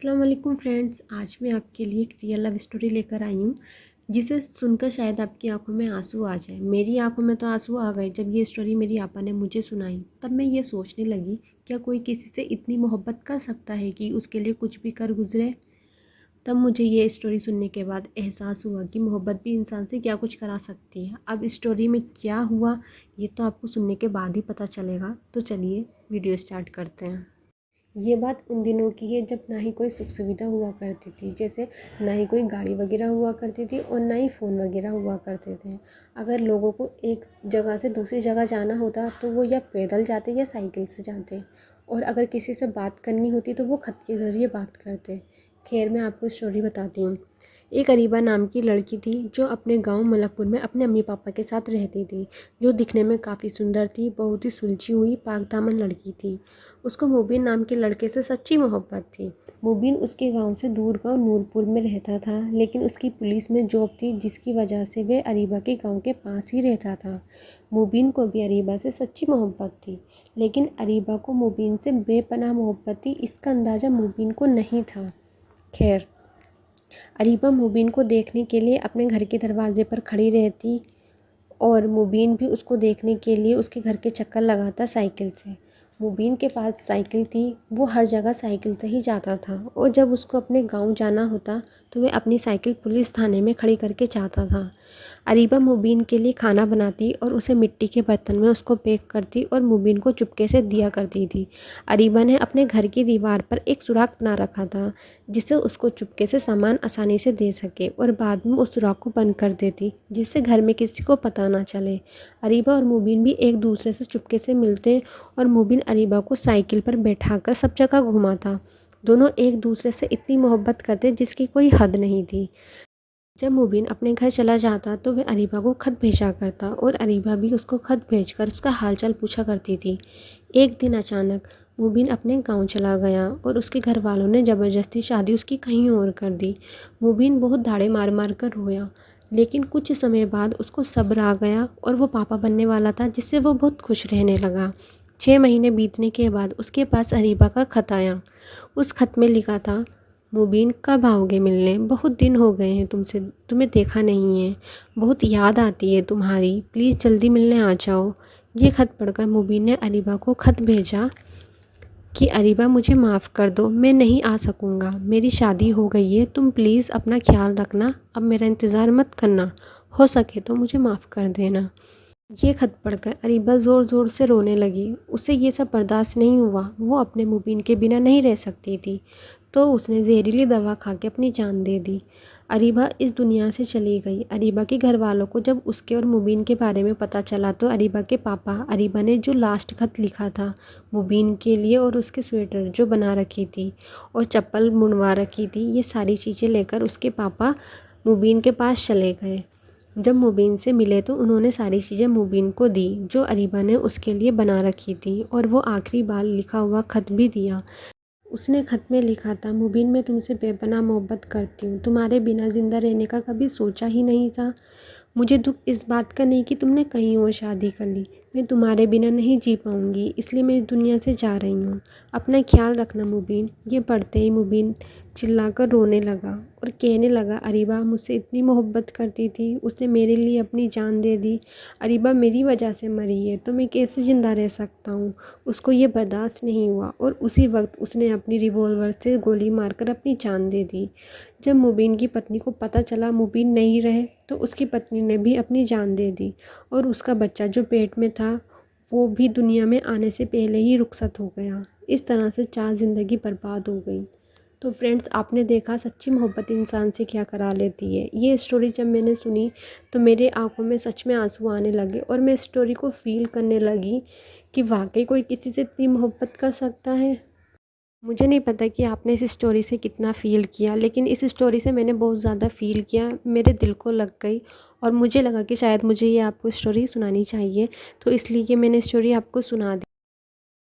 अस्सलाम वालेकुम फ्रेंड्स। आज मैं आपके लिए एक रियल लव स्टोरी लेकर आई हूँ जिसे सुनकर शायद आपकी आंखों में आंसू आ जाए। मेरी आंखों में तो आंसू आ गए जब ये स्टोरी मेरी आपा ने मुझे सुनाई। तब मैं ये सोचने लगी, क्या कोई किसी से इतनी मोहब्बत कर सकता है कि उसके लिए कुछ भी कर गुजरे। तब मुझे ये स्टोरी सुनने के बाद एहसास हुआ कि मोहब्बत भी इंसान से क्या कुछ करा सकती है। अब स्टोरी में क्या हुआ ये तो आपको सुनने के बाद ही पता चलेगा। तो चलिए वीडियो स्टार्ट करते हैं। ये बात उन दिनों की है जब ना ही कोई सुख सुविधा हुआ करती थी, जैसे ना ही कोई गाड़ी वगैरह हुआ करती थी और ना ही फ़ोन वगैरह हुआ करते थे। अगर लोगों को एक जगह से दूसरी जगह जाना होता तो वो या पैदल जाते या साइकिल से जाते, और अगर किसी से बात करनी होती तो वो ख़त के ज़रिए बात करते। खैर, मैं आपको स्टोरी बताती हूँ। एक अरीबा नाम की लड़की थी जो अपने गांव मलकपुर में अपने अम्मी पापा के साथ रहती थी, जो दिखने में काफ़ी सुंदर थी। बहुत ही सुलझी हुई पाक दामन लड़की थी। उसको मुबीन नाम के लड़के से सच्ची मोहब्बत थी। मुबीन उसके गांव से दूर गांव नूरपुर में रहता था, लेकिन उसकी पुलिस में जॉब थी जिसकी वजह से वह अरीबा के गांव के पास ही रहता था। मुबीन को भी अरीबा से सच्ची मोहब्बत थी, लेकिन अरीबा को मुबीन से बेपनाह मोहब्बत थी, इसका अंदाज़ा मुबीन को नहीं था। खैर, अरीबा मुबीन को देखने के लिए अपने घर के दरवाजे पर खड़ी रहती और मुबीन भी उसको देखने के लिए उसके घर के चक्कर लगाता साइकिल से। मुबीन के पास साइकिल थी, वो हर जगह साइकिल से ही जाता था, और जब उसको अपने गांव जाना होता तो वह अपनी साइकिल पुलिस थाने में खड़ी करके जाता था। अरीबा मुबीन के लिए खाना बनाती और उसे मिट्टी के बर्तन में उसको पैक करती और मुबीन को चुपके से दिया करती थी। अरीबा ने अपने घर की दीवार पर एक सुराख बना रखा था जिससे उसको चुपके से सामान आसानी से दे सके, और बाद में उस सुराख को बंद कर देती जिससे घर में किसी को पता ना चले। अरीबा और मुबीन भी एक दूसरे से चुपके से मिलते और मुबीन अरीबा को साइकिल पर बैठाकर सब जगह घुमाता। दोनों एक दूसरे से इतनी मोहब्बत करते जिसकी कोई हद नहीं थी। जब मुबीन अपने घर चला जाता तो वह अरीबा को खत भेजा करता और अरीबा भी उसको खत भेजकर उसका हालचाल पूछा करती थी। एक दिन अचानक मुबीन अपने गांव चला गया और उसके घर वालों ने ज़बरदस्ती शादी उसकी कहीं और कर दी। मुबीन बहुत धाड़े मार मार कर रोया, लेकिन कुछ समय बाद उसको सब्र आ गया और वो पापा बनने वाला था, जिससे वो बहुत खुश रहने लगा। 6 महीने बीतने के बाद उसके पास अरीबा का खत आया। उस खत में लिखा था, मुबीन कब आओगे मिलने, बहुत दिन हो गए हैं तुमसे, तुम्हें देखा नहीं है, बहुत याद आती है तुम्हारी, प्लीज़ जल्दी मिलने आ जाओ। ये खत पढ़कर मुबीन ने अरीबा को खत भेजा कि अरीबा मुझे माफ़ कर दो, मैं नहीं आ सकूँगा, मेरी शादी हो गई है, तुम प्लीज़ अपना ख्याल रखना, अब मेरा इंतज़ार मत करना, हो सके तो मुझे माफ़ कर देना। ये खत पढ़कर अरीबा ज़ोर ज़ोर से रोने लगी। उसे ये सब बर्दाश्त नहीं हुआ, वो अपने मुबीन के बिना नहीं रह सकती थी, तो उसने जहरीली दवा खा के अपनी जान दे दी। अरीबा इस दुनिया से चली गई। अरीबा के घर वालों को जब उसके और मुबीन के बारे में पता चला तो अरीबा के पापा अरीबा ने जो लास्ट खत लिखा था मुबीन के लिए, और उसके स्वेटर जो बना रखी थी और चप्पल मुड़वा रखी थी, ये सारी चीज़ें लेकर उसके पापा मुबीन के पास चले गए। जब मुबीन से मिले तो उन्होंने सारी चीज़ें मुबीन को दी जो अरीबा ने उसके लिए बना रखी थी, और वो आखिरी बार लिखा हुआ खत भी दिया। उसने खत में लिखा था, मुबीन मैं तुमसे बेपनाह मोहब्बत करती हूँ, तुम्हारे बिना ज़िंदा रहने का कभी सोचा ही नहीं था। मुझे दुख इस बात का नहीं कि तुमने कहीं और शादी कर ली, मैं तुम्हारे बिना नहीं जी पाऊँगी, इसलिए मैं इस दुनिया से जा रही हूँ, अपना ख्याल रखना मुबीन। ये पढ़ते ही मुबीन चिल्लाकर रोने लगा और कहने लगा, अरीबा मुझसे इतनी मोहब्बत करती थी, उसने मेरे लिए अपनी जान दे दी, अरीबा मेरी वजह से मरी है तो मैं कैसे ज़िंदा रह सकता हूँ। उसको ये बर्दाश्त नहीं हुआ और उसी वक्त उसने अपनी रिवॉल्वर से गोली मारकर अपनी जान दे दी। जब मुबीन की पत्नी को पता चला मुबीन नहीं रहे तो उसकी पत्नी ने भी अपनी जान दे दी, और उसका बच्चा जो पेट में था वो भी दुनिया में आने से पहले ही रुखसत हो गया। इस तरह से 4 ज़िंदगी बर्बाद हो गई। तो फ्रेंड्स, आपने देखा सच्ची मोहब्बत इंसान से क्या करा लेती है। ये स्टोरी जब मैंने सुनी तो मेरे आंखों में सच में आंसू आने लगे और मैं स्टोरी को फ़ील करने लगी कि वाकई कोई किसी से इतनी मोहब्बत कर सकता है। मुझे नहीं पता कि आपने इस स्टोरी से कितना फ़ील किया, लेकिन इस स्टोरी से मैंने बहुत ज़्यादा फ़ील किया, मेरे दिल को लग गई, और मुझे लगा कि शायद मुझे ये आपको स्टोरी सुनानी चाहिए, तो इसलिए मैंने स्टोरी आपको सुना दी।